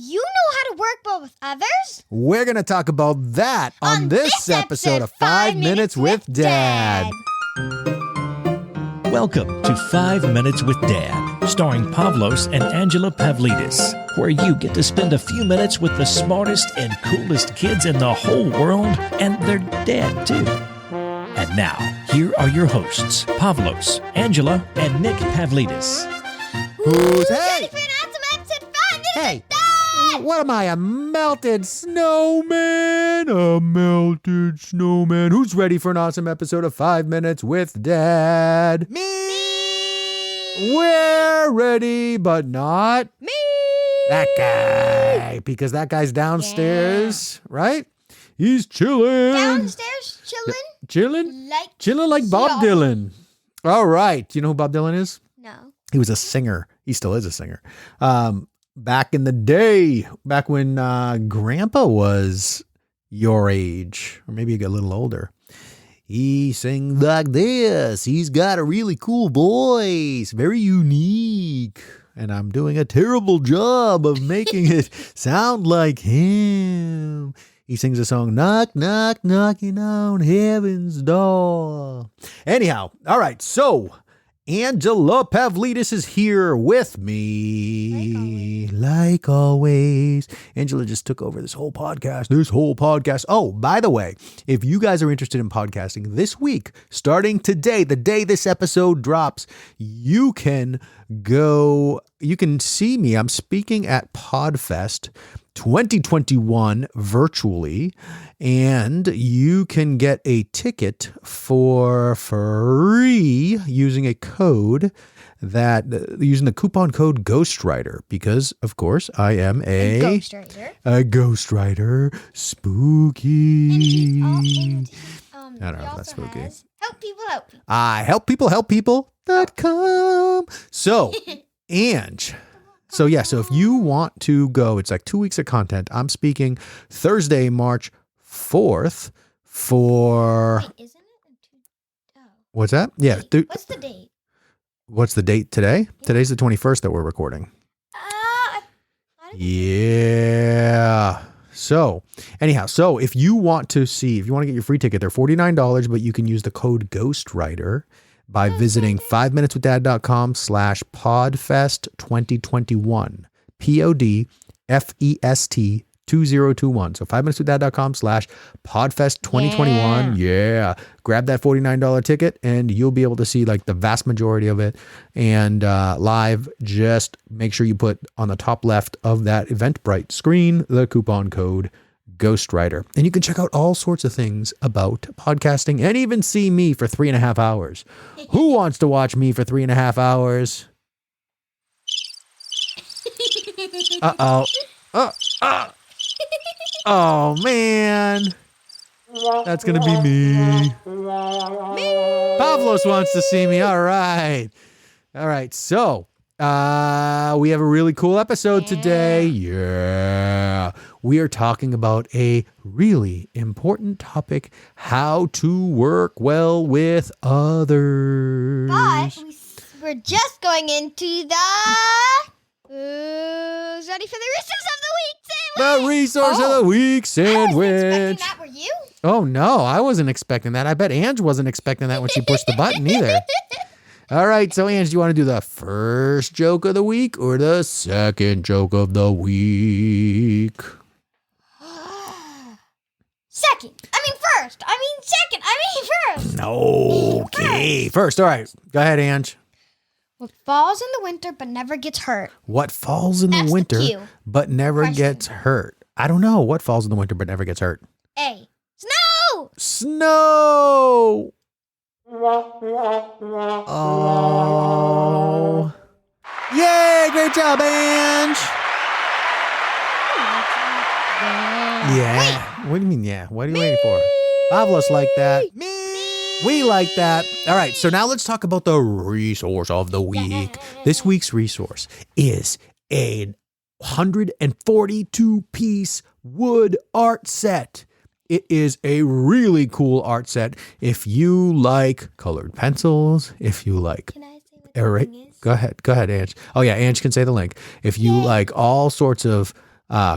you know how to work well with others? We're going to talk about that on this episode of 5 Minutes with Dad. Welcome to 5 Minutes with Dad, starring Pavlos and Angela Pavlidis, where you get to spend a few minutes with the smartest and coolest kids in the whole world, and their dad, too. And now, here are your hosts, Pavlos, Angela, and Nick Pavlidis. Who's ready for an awesome episode of 5 Minutes Hey. with Dad? What am I, a melted snowman? A melted snowman. Who's ready for an awesome episode of 5 Minutes with Dad? Me! We're ready, but not Me! that guy. Because that guy's downstairs, right? He's chilling. Downstairs chilling? Chilling? Like Chilling like Bob Yeah. Dylan. All right. Do you know who Bob Dylan is? No. He was a singer. He still is a singer. Back in the day, back when Grandpa was your age, or maybe a little older, he sang like this. He's got a really cool voice, very unique. And I'm doing a terrible job of making it sound like him. He sings a song, knock, knock, knocking on heaven's door. Anyhow, all right, so Angela Pavlidis is here with me. Like always. Angela just took over this whole podcast. Oh, by the way, if you guys are interested in podcasting this week, starting today, the day this episode drops, you can see me. I'm speaking at PodFest 2021 virtually, and you can get a ticket for free using the coupon code Ghostwriter, because of course I am a Ghostwriter. Spooky. I don't know if that's spooky. Help people. I help people.com. So, Ange. So if you want to go, it's like 2 weeks of content. I'm speaking Thursday, March 4th for... Wait, isn't it? What's that? Yeah. What's the date? What's the date today? Yeah. Today's the 21st that we're recording. Yeah. So anyhow, if you want to get your free ticket, they're $49, but you can use the code Ghostwriter by visiting 5minuteswithdad.com/podfest2021. PODFEST 2021. So 5minuteswithdad.com/podfest2021. Yeah. Grab that $49 ticket and you'll be able to see like the vast majority of it. And live, just make sure you put on the top left of that Eventbrite screen the coupon code Ghostwriter. And you can check out all sorts of things about podcasting and even see me for 3.5 hours. Who wants to watch me for 3.5 hours? Oh, man. That's going to be me. Pavlos wants to see me. All right. So, we have a really cool episode today. Yeah. We are talking about a really important topic, how to work well with others. But we're just going into the... Who's ready for the resource of the week sandwich? The resource of the week sandwich. I wasn't expecting that, were you? Oh, no, I wasn't expecting that. I bet Ange wasn't expecting that when she pushed the button either. All right, so Ange, do you want to do the first joke of the week or the second joke of the week? Second. Okay, first. All right, go ahead, Ange. What falls in the winter but never gets hurt? What falls in the That's the winter cue. but never Question. gets hurt? I don't know. What falls in the winter but never gets hurt? A. Snow! Snow! Oh. Yay, great job, Ange! Yeah. What do you mean, yeah? What are you waiting for? Pavlos like that. We like that. All right, so now let's talk about the resource of the week. This week's resource is a 142-piece wood art set. It is a really cool art set. If you like colored pencils, if you like... Can I say what the thing is? Go ahead, Ange. Oh yeah, Ange can say the link. If you like all sorts of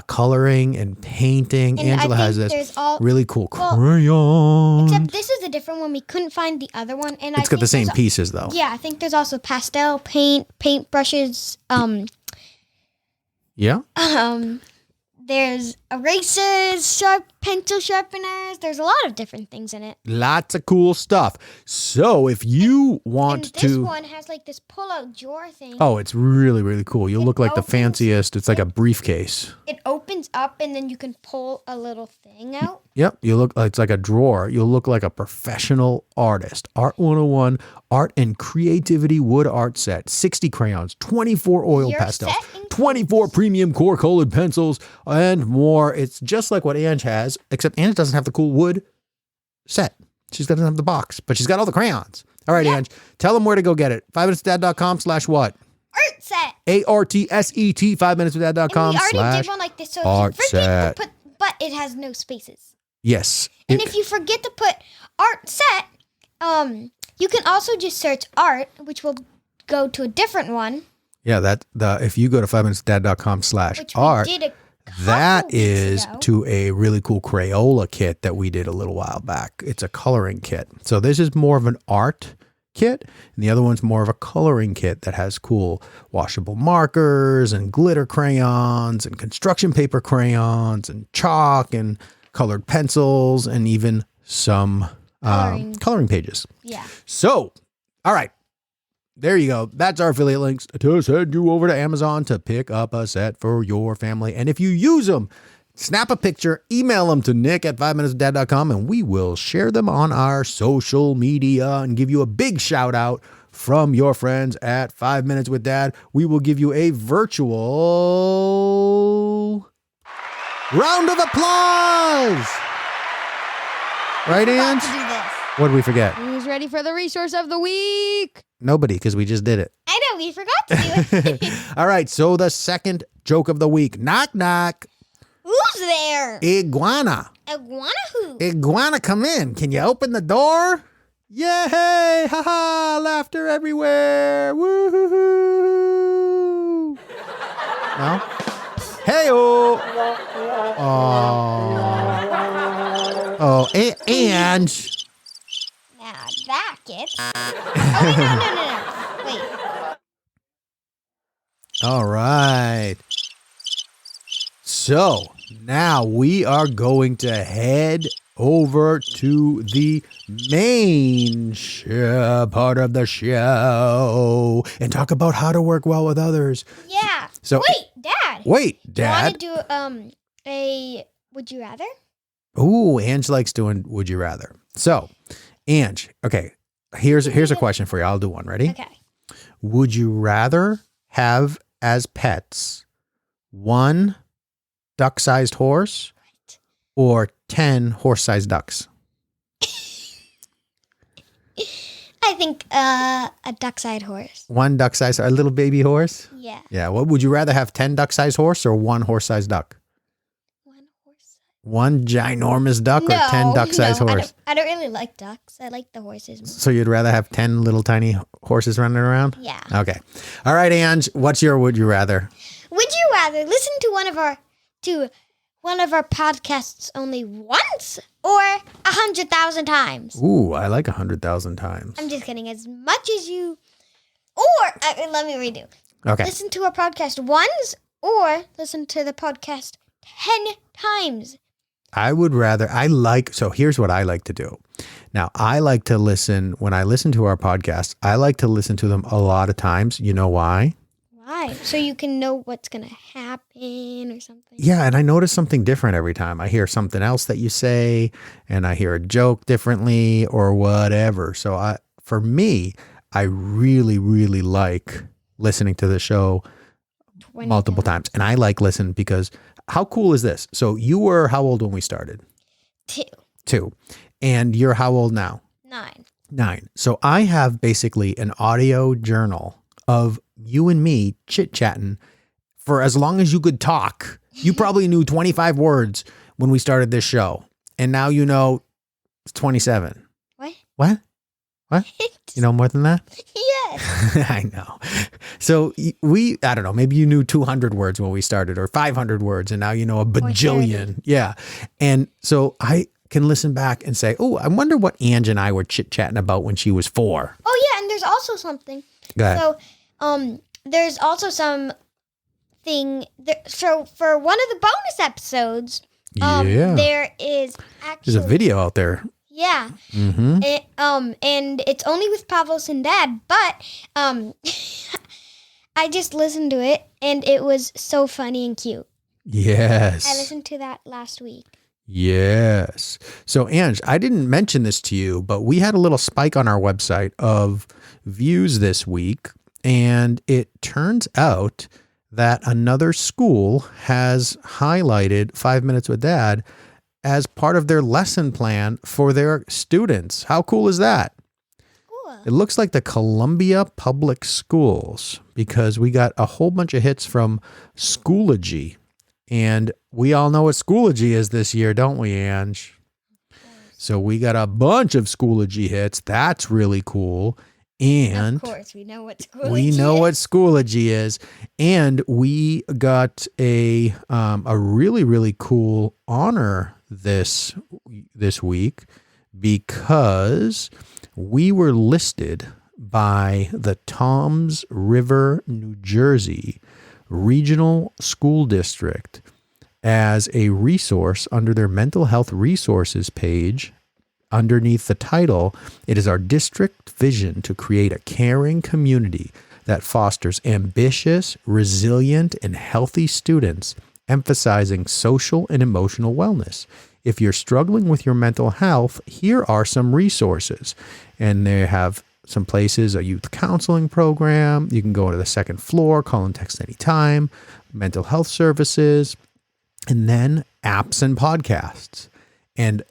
coloring and painting. And Angela I has think this there's all, really cool well, crayon. except this is a different one. We couldn't find the other one. And It's got the same pieces though. Yeah, I think there's also pastel paint brushes. Yeah. There's erasers, pencil sharpeners. There's a lot of different things in it. Lots of cool stuff. So if you want And this to... one has like this pull-out drawer thing. Oh, it's really, really cool. You'll look like the opens- fanciest. It's like a briefcase. It opens up and then you can pull a little thing out. Yep. You look, it's like a drawer. You'll look like a professional artist. Art 101, art and creativity wood art set. 60 crayons, 24 oil Your pastels, set includes- 24 premium core colored pencils, and more. It's just like what Ange has, except Ange doesn't have the cool wood set. She's doesn't have the box, but she's got all the crayons. All right, Ange, tell them where to go get it. 5minutesdad.com/what? Art set. ARTSET, 5minutesdadcom. And we already did one like this, so art if you forget set. to put, but it has no spaces. Yes. And if you forget to put art set, you can also just search art, which will go to a different one. Yeah, if you go to Which we fiveminutesdad.com/art, did a that couple weeks is ago. to a really cool Crayola kit that we did a little while back. It's a coloring kit. So this is more of an art kit, and the other one's more of a coloring kit that has cool washable markers and glitter crayons and construction paper crayons and chalk and colored pencils and even some coloring pages. Yeah. So, all right. There you go. That's our affiliate links to send you over to Amazon to pick up a set for your family. And if you use them, snap a picture, email them to nick@5minutesdad.com, and we will share them on our social media and give you a big shout out from your friends at 5 Minutes with Dad. We will give you a virtual round of applause. Right, Forgot Ange? to do this. What did we forget? Who's ready for the resource of the week? Nobody, because we just did it. I know, we forgot to do it. All right, so the second joke of the week. Knock, knock. Who's there? Iguana. Iguana who? Iguana, come in. Can you open the door? Yay! Ha ha! Laughter everywhere. Woo-hoo-hoo. No? Hey-oh. Oh, and... Now that gets... Oh, wait, no. Wait. All right. So now we are going to head over to the main part of the show and talk about how to work well with others. Yeah. So Wait, Dad. wait, Do you want Dad. to do a Would You Rather? Ooh, Ange likes doing Would You Rather. So, Ange, okay, here's a question for you. I'll do one. Ready? Okay. Would you rather have as pets 1 duck-sized horse or 10 horse-sized ducks? I think a duck-sized horse. 1 duck-sized, a little baby horse? Yeah. Yeah. What would you rather have, 10 duck-sized horse or 1 horse-sized duck? 1 horse. 1 ginormous duck or 10 duck-sized horse? I don't really like ducks. I like the horses more. So you'd rather have 10 little tiny horses running around? Yeah. Okay. All right, Ange, what's your would you rather? Would you rather listen to one of our podcasts only once or 100,000 times? Ooh, I like 100,000 times. I'm just kidding. As much as you, or let me redo. Okay. Listen to our podcast once or listen to the podcast 10 times. I would rather, so here's what I like to do. Now, I like to listen, when I listen to our podcasts, I like to listen to them a lot of times. You know why? Why? So you can know what's going to happen or something. Yeah, and I notice something different every time. I hear something else that you say, and I hear a joke differently or whatever. So for me, I really, really like listening to the show 20 multiple times. And I like listening because how cool is this? So you were how old when we started? 2, 2. And you're how old now? 9. 9. So I have basically an audio journal of you and me chit-chatting for as long as you could talk. You probably knew 25 words when we started this show. And now you know 27. What? What? What? You know more than that? Yes. Yes. I know. So I don't know, maybe you knew 200 words when we started or 500 words and now you know a bajillion. Yeah. And so I can listen back and say, oh, I wonder what Ange and I were chit-chatting about when she was 4. Oh, yeah, and there's also something. Go ahead. So, there's also something. So, for one of the bonus episodes, there is actually... There's a video out there. Yeah. Mm-hmm. And it's only with Pavlos and Dad, but I just listened to it, and it was so funny and cute. Yes. I listened to that last week. Yes. So, Ange, I didn't mention this to you, but we had a little spike on our website of views this week, and it turns out that another school has highlighted 5 Minutes with Dad as part of their lesson plan for their students. How cool is that? Cool. It looks like the Columbia Public Schools, because we got a whole bunch of hits from Schoology. And we all know what Schoology is this year, don't we, Ange? So we got a bunch of Schoology hits. That's really cool. And of course, we know what Schoology what is. Schoology is. And we got a really, really cool honor this week, because we were listed by the Toms River, New Jersey Regional School District as a resource under their mental health resources page. Underneath the title, it is our district vision to create a caring community that fosters ambitious, resilient, and healthy students, emphasizing social and emotional wellness. If you're struggling with your mental health, here are some resources. And they have some places, a youth counseling program. You can go to the second floor, call and text anytime, mental health services, and then apps and podcasts. And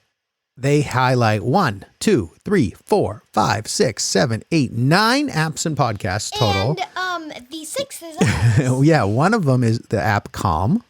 they highlight 1, 2, 3, 4, 5, 6, 7, 8, 9 apps and podcasts total. And the 6th is ours. Yeah, one of them is the app Calm.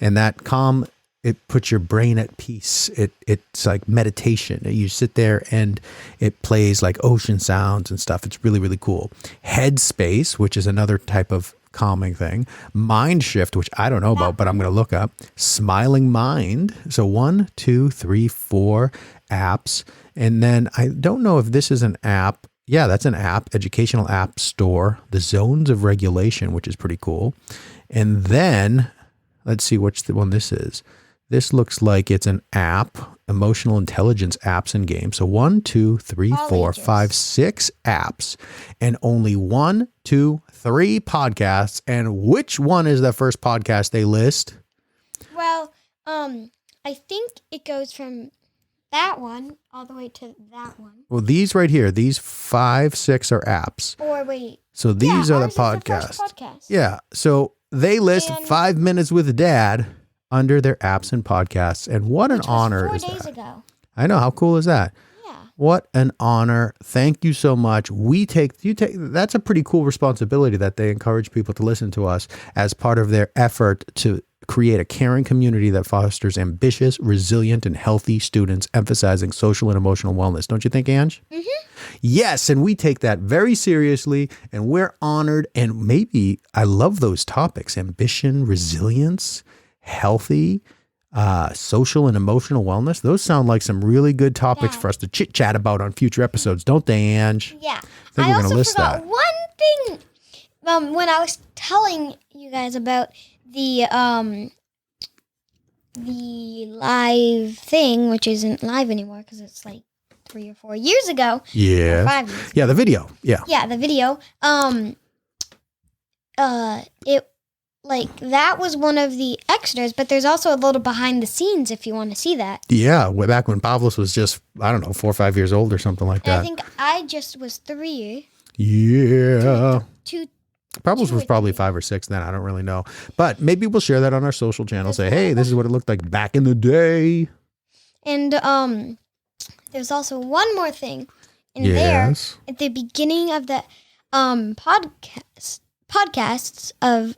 And that Calm, it puts your brain at peace. It's like meditation. You sit there and it plays like ocean sounds and stuff. It's really, really cool. Headspace, which is another type of calming thing. Mind Shift, which I don't know about, but I'm going to look up. Smiling Mind. So 1, 2, 3, 4 apps. And then I don't know if this is an app. Yeah, that's an app, educational app store. The Zones of Regulation, which is pretty cool. And then let's see which one this is. This looks like it's an app, emotional intelligence apps and games. So 1, 2, 3, All 4, ages. 5, 6 apps, and only 1, 2, 3 podcasts. And which one is the first podcast they list? Well, I think it goes from that one all the way to that one. Well, these right here, these 5, 6 are apps. Or wait. So these are the ours is the podcasts. first podcast. Yeah. So they list And- 5 Minutes with Dad under their apps and podcasts. And what an Which was honor 4 is days that? ago. I know. How cool is that? Yeah. What an honor. Thank you so much. That's a pretty cool responsibility that they encourage people to listen to us as part of their effort to create a caring community that fosters ambitious, resilient, and healthy students, emphasizing social and emotional wellness. Don't you think, Ange? Mm-hmm. Yes, and we take that very seriously, and we're honored. And maybe I love those topics: ambition, resilience, healthy, social and emotional wellness. Those sound like some really good topics Yeah. for us to chit chat about on future episodes, don't they, Ange? Yeah. think I we're gonna also list forgot that. one thing. When I was telling you guys about the live thing, which isn't live anymore because it's like 3 or 4 years ago. Or Yeah. 5 years. Yeah, the video. Yeah. Yeah, the video. It like that was one of the extras, but there's also a little behind the scenes if you want to see that. Yeah, way back when Pavlos was just, I don't know, 4 or 5 years old or something like And I that. think I just was 3. Yeah. Two. Pavlos 2 was or probably 3. 5 or 6 then. I don't really know. But maybe we'll share that on our social channel. Say, hey, this is what it looked like back in the day. And there's also one more thing in there Yes. at the beginning of the podcasts of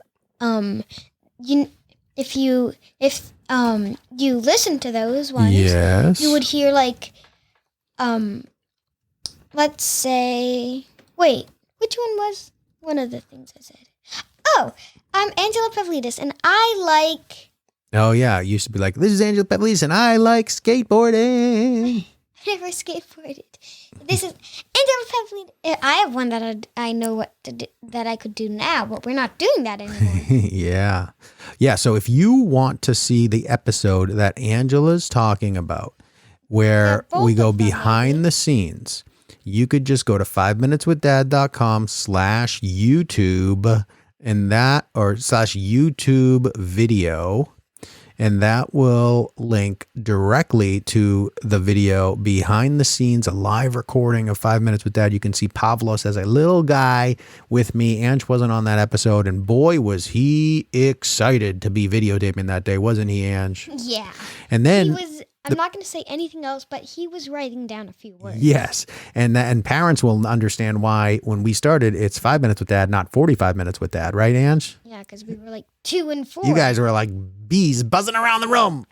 if you listen to those ones, Yes. you would hear like let's say, wait, Which one was one of the things I said? Oh, I'm Angela Pavlidis, and I like... Oh, yeah. It used to be like, this is Angela Pavlidis, and I like skateboarding. I never skateboarded. This is Angela Pavlidis. I have one that I know what to do, that I could do now, but we're not doing that anymore. Yeah. Yeah. So if you want to see the episode that Angela's talking about, where both we go of them, behind the scenes, you could just go to 5minuteswithdad.com/YouTube and that, or /YouTube video. And that will link directly to the video behind the scenes, a live recording of 5 Minutes with Dad. You can see Pavlos as a little guy with me. Ange wasn't on that episode, and boy, was he excited to be videotaping that day, wasn't he, Ange? Yeah. And then... I'm not going to say anything else, but he was writing down a few words. Yes. And parents will understand why when we started, it's 5 Minutes with Dad, not 45 Minutes with Dad. Right, Ange? Yeah, because we were like 2 and 4. You guys were like bees buzzing around the room.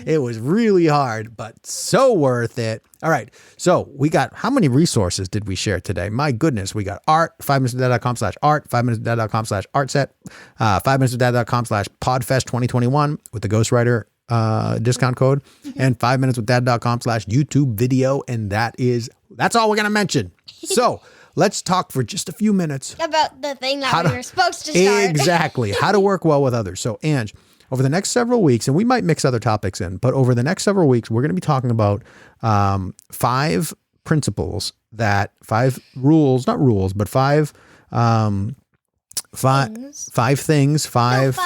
It was really hard, but so worth it. All right. So we got, how many resources did we share today? My goodness. We got art, 5minuteswithdad.com/art, 5minuteswithdad.com/art 5minuteswithdad.com/podfest 2021 with the ghostwriter discount code, and 5minuteswithdad.com/YouTube video. And that's all we're going to mention. So let's talk for just a few minutes about the thing that we were supposed to start. Exactly. How to work well with others. So Ange, over the next several weeks, and we might mix other topics in, but over the next several weeks, we're going to be talking about 5 principles, 5 rules, not rules, but 5 things, 5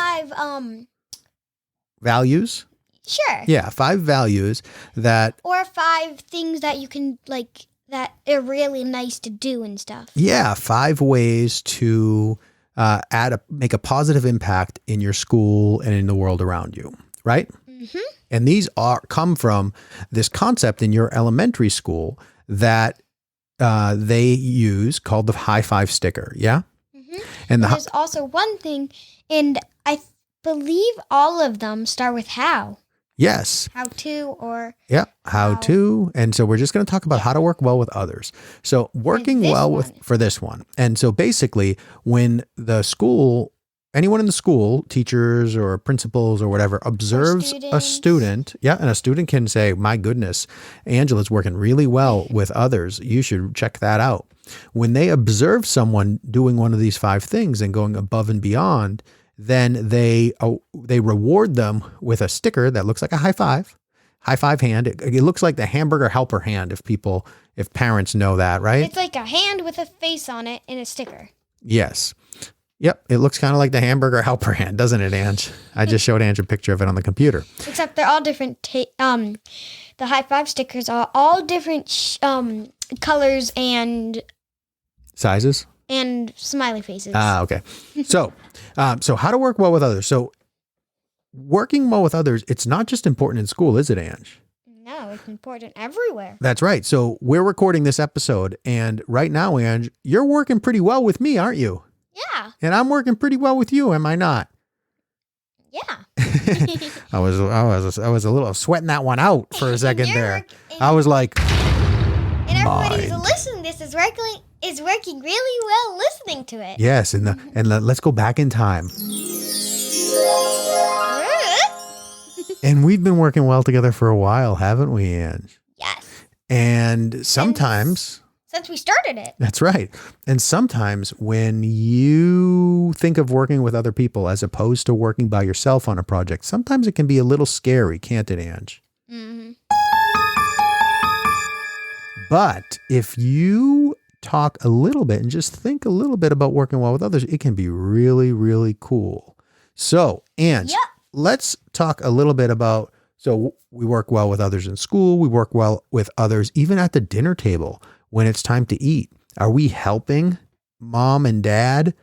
values. Sure. Yeah, 5 values that... Or 5 things that you can, like, that are really nice to do and stuff. Yeah, 5 ways to make a positive impact in your school and in the world around you, right? Mm-hmm. And these come from this concept in your elementary school that they use called the high five sticker, yeah? Mm-hmm. And there's also one thing, and I believe all of them start with how. Yes. How to, or... Yeah, how to. And so we're just going to talk about how to work well with others. So working well for this one. And so basically when the school, anyone in the school, teachers or principals or whatever, observes a student. Yeah. And a student can say, my goodness, Angela's working really well with others. You should check that out. When they observe someone doing one of these 5 things and going above and beyond, then they reward them with a sticker that looks like a high five hand. It looks like the hamburger helper hand if parents know that, right? It's like a hand with a face on it and a sticker. Yes. Yep. It looks kind of like the hamburger helper hand, doesn't it, Ange? I just showed Ange a picture of it on the computer. Except they're all different. The high five stickers are all different colors and sizes. And smiley faces. Okay. So how to work well with others. So working well with others, it's not just important in school, is it, Ange? No, it's important everywhere. That's right. So we're recording this episode, and right now, Ange, you're working pretty well with me, aren't you? Yeah. And I'm working pretty well with you, am I not? Yeah. I was a little sweating that one out for a second there. I was like, and everybody who's listening to this is working really well listening to it. Yes, and let's go back in time. And we've been working well together for a while, haven't we, Ange? Yes. And sometimes... Since we started it. That's right. And sometimes when you think of working with other people as opposed to working by yourself on a project, sometimes it can be a little scary, can't it, Ange? Mm-hmm. But if you talk a little bit and just think a little bit about working well with others, it can be really, really cool. So, Ange, let's talk a little bit about, so we work well with others in school. We work well with others even at the dinner table when it's time to eat. Are we helping mom and dad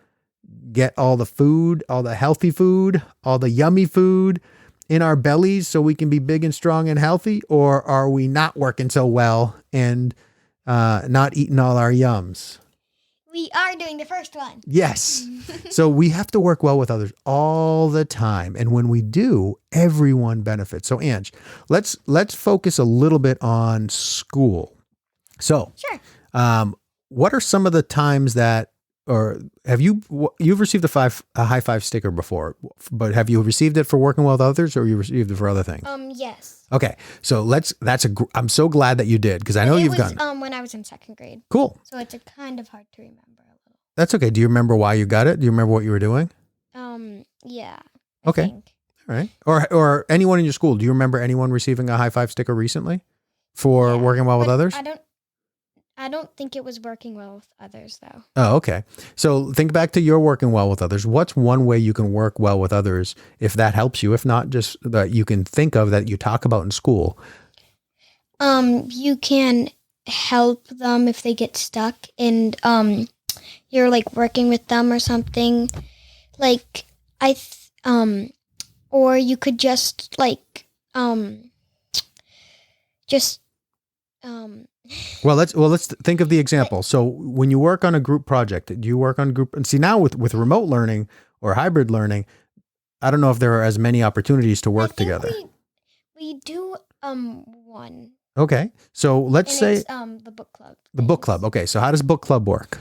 get all the food, all the healthy food, all the yummy food in our bellies so we can be big and strong and healthy? Or are we not working so well and not eating all our yums? We are doing the first one. Yes. So we have to work well with others all the time. And when we do, everyone benefits. So Ange, let's focus a little bit on school. So sure. what are some of the times that, or you've received a high five sticker before, but have you received it for working well with others, or you received it for other things? Yes. Okay. So I'm so glad that you did, because I know you've gotten it. When I was in second grade. Cool. So it's kind of hard to remember a little. That's okay. Do you remember why you got it? Do you remember what you were doing? Yeah. Okay. I think. All right. Or anyone in your school, do you remember anyone receiving a high five sticker recently for working well with others? I don't think it was working well with others, though. Oh, okay. So think back to your working well with others. What's one way you can work well with others, if that helps you? If not, just that you can think of that you talk about in school. You can help them if they get stuck, and you're like working with them or something. Like or you could just Well, let's think of the example. So when you work on a group project, do you work on group? And see, now with remote learning or hybrid learning, I don't know if there are as many opportunities to work together. We do one. Okay. So let's say it's, the book club. the book club. Okay. So how does book club work?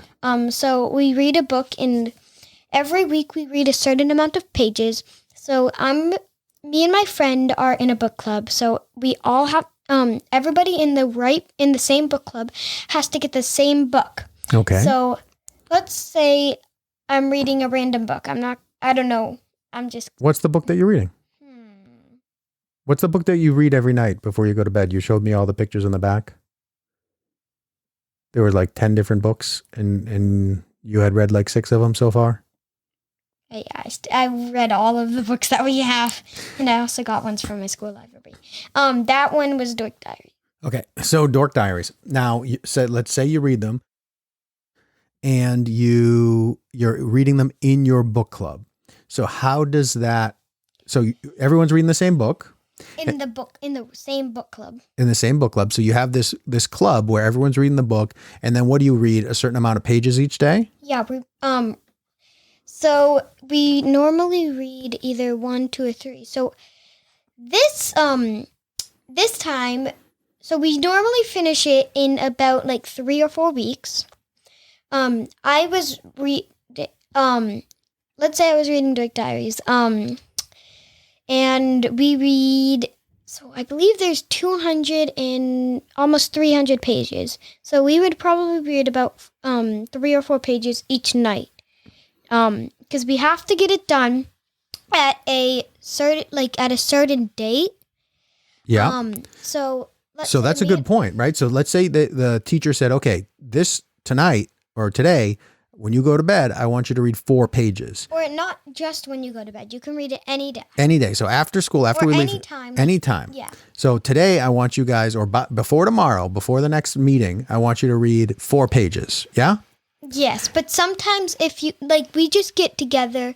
So we read a book, and every week we read a certain amount of pages. So me and my friend are in a book club. So we all have everybody in the same book club has to get the same book. Okay. So let's say I'm reading a random book. I don't know. What's the book that you're reading? What's the book that you read every night before you go to bed? You showed me all the pictures in the back. There were like 10 different books, and you had read like 6 of them so far. Yeah, I read all of the books that we have, and I also got ones from my school library. That one was Dork Diary. Okay, so Dork Diaries. Now, let's say you read them, and you're reading them in your book club. So how does that? So everyone's reading the same book. In the same book club. In the same book club. So you have this club where everyone's reading the book, and then what do you read? A certain amount of pages each day? Yeah. So we normally read either 1, 2, or 3. So this time, so we normally finish it in about like 3 or 4 weeks. Let's say I was reading Dork Diaries. And we read, so I believe there's 200 and almost 300 pages. So we would probably read about 3 or 4 pages each night. Because we have to get it done at a certain date. Yeah. So that's a good point, right? So let's say the teacher said, okay, tonight or today, when you go to bed, I want you to read 4 pages. Or not just when you go to bed. You can read it any day. Any day. So after school, after we leave. Anytime. Anytime. Yeah. So today, I want you guys, or before tomorrow, before the next meeting, I want you to read 4 pages. Yeah? Yes, but sometimes if you, we just get together.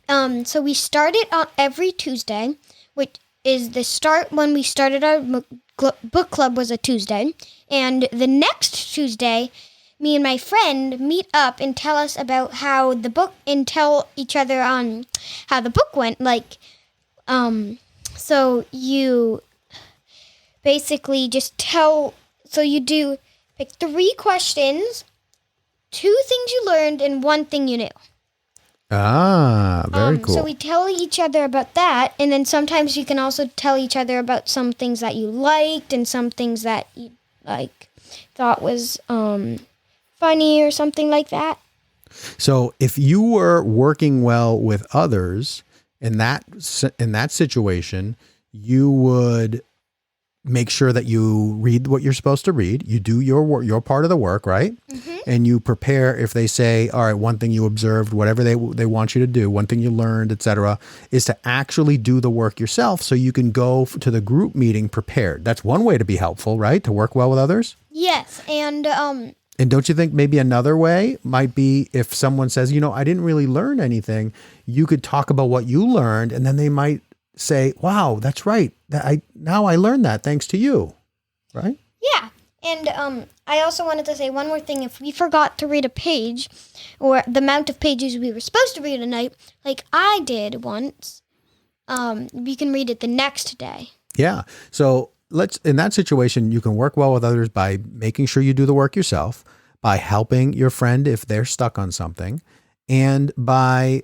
So we start it on every Tuesday, which is the start when we started our book club was a Tuesday. And the next Tuesday, me and my friend meet up and tell us about how the book, and tell each other on how the book went. So you basically just so you pick 3 questions, 2 things you learned, and 1 thing you knew. Ah, very cool. So we tell each other about that, and then sometimes you can also tell each other about some things that you liked and some things that you thought was funny or something like that. So if you were working well with others in that situation, you would make sure that you read what you're supposed to read. You do your part of the work, right? Mm-hmm. And you prepare if they say, all right, one thing you observed, whatever they want you to do, one thing you learned, etc., is to actually do the work yourself so you can go to the group meeting prepared. That's one way to be helpful, right? To work well with others? Yes, and don't you think maybe another way might be if someone says, I didn't really learn anything, you could talk about what you learned, and then they might say, wow, that's right. Now I learned that thanks to you, right? Yeah. And I also wanted to say one more thing. If we forgot to read a page, or the amount of pages we were supposed to read a night, like I did once, we can read it the next day. Yeah. So in that situation, you can work well with others by making sure you do the work yourself, by helping your friend if they're stuck on something, and by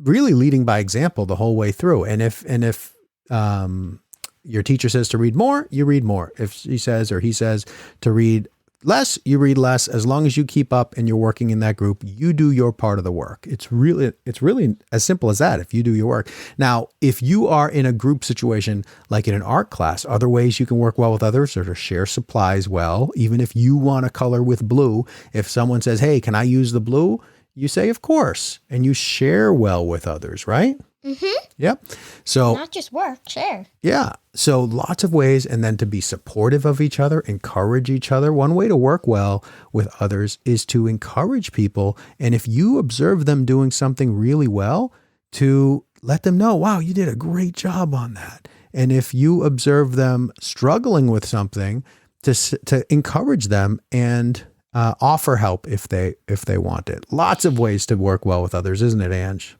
really leading by example the whole way through. And if your teacher says to read more, you read more. If she says or he says to read less, you read less. As long as you keep up and you're working in that group, you do your part of the work. It's really as simple as that. If you do your work. Now, if you are in a group situation, like in an art class, other ways you can work well with others are to share supplies well. Even if you want to color with blue, if someone says, hey, can I use the blue? You say, of course. And you share well with others, right? Mm-hmm. Yep. So not just work, share. Yeah. So lots of ways. And then to be supportive of each other, encourage each other. One way to work well with others is to encourage people. And if you observe them doing something really well, to let them know, wow, you did a great job on that. And if you observe them struggling with something, to encourage them and offer help if they want it. Lots of ways to work well with others, isn't it, Ange?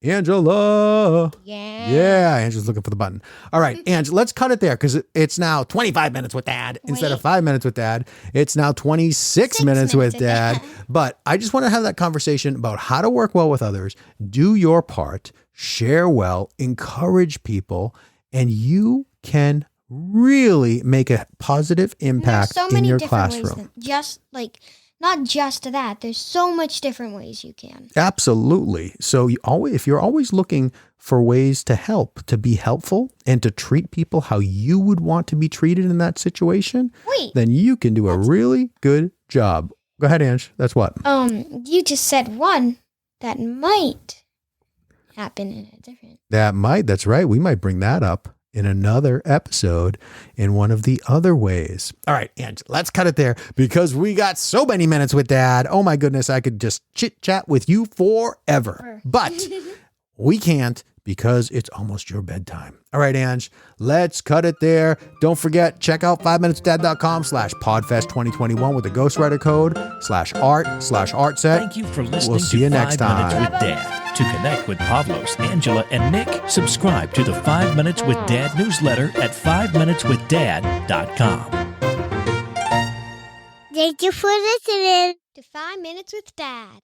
Angela. Yeah, Angela's looking for the button. All right, Ange, let's cut it there because it's now 25 minutes with Dad instead of 5 minutes with Dad. It's now 26 minutes with Dad. But I just want to have that conversation about how to work well with others, do your part, share well, encourage people, and you can really make a positive impact in your classroom. Not just that. There's so much different ways you can. Absolutely. So if you're always looking for ways to help, to be helpful, and to treat people how you would want to be treated in that situation, then you can do a really good job. Go ahead, Ange. That's what? You just said one that might happen in a different. That's right. We might bring that up in another episode in one of the other ways. All right, Ange, let's cut it there because we got so many minutes with Dad. Oh my goodness, I could just chit chat with you forever. But we can't because it's almost your bedtime. All right, Ange, let's cut it there. Don't forget, check out 5minutesdad.com/podfest2021 with the ghostwriter code /art/artset. Thank you for listening We'll see you next 5 time. Minutes with Dad. To connect with Pavlos, Angela, and Nick, subscribe to the 5 Minutes with Dad newsletter at 5minuteswithdad.com. Thank you for listening To 5 Minutes with Dad.